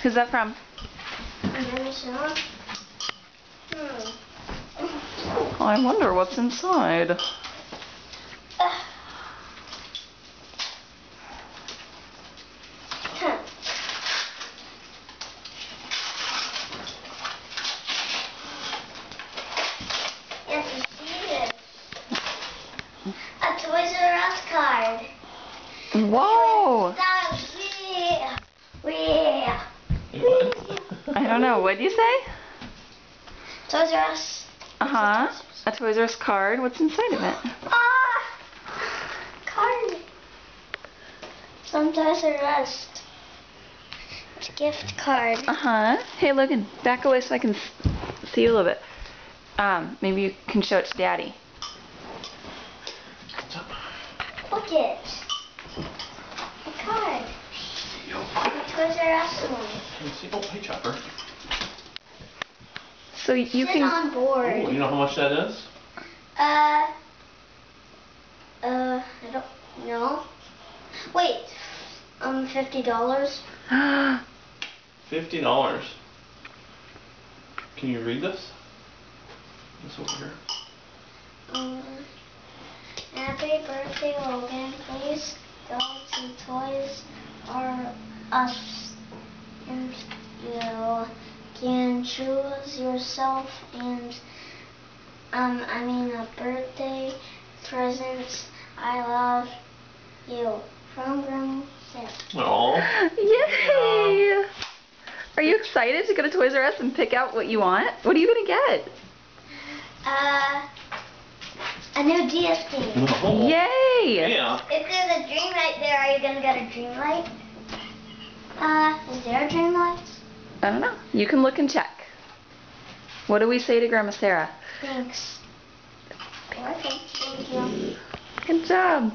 Who's that from? I wonder what's inside. Yes, you see this. A Toys R Us card. Whoa! Yeah. I don't know. What'd you say? Toys R Us. Uh-huh. A Toys R Us card. What's inside of it? Ah! Card. Some Toys R Us. It's a gift card. Uh-huh. Hey, Logan, back away so I can see you a little bit. Maybe you can show it to Daddy. Look it. A card. A Toys R Us one. Oh, hey, Chopper. So you Sit can... on board. Oh, you know how much that is? I don't know. Wait, $50. $50. Can you read this? This over here. Happy birthday, Logan. Please go to Toys R Us and you can choose yourself and a birthday present. I love you. From Grandma Sarah. Oh. Yay! Are you excited to go to Toys R Us and pick out what you want? What are you going to get? A new DS game. Oh. Yay! Yeah. If there's a dream light there, are you going to get a dream light? Is there a dream light? I don't know. You can look and check. What do we say to Grandma Sarah? Thanks. Okay, thank you. Good job.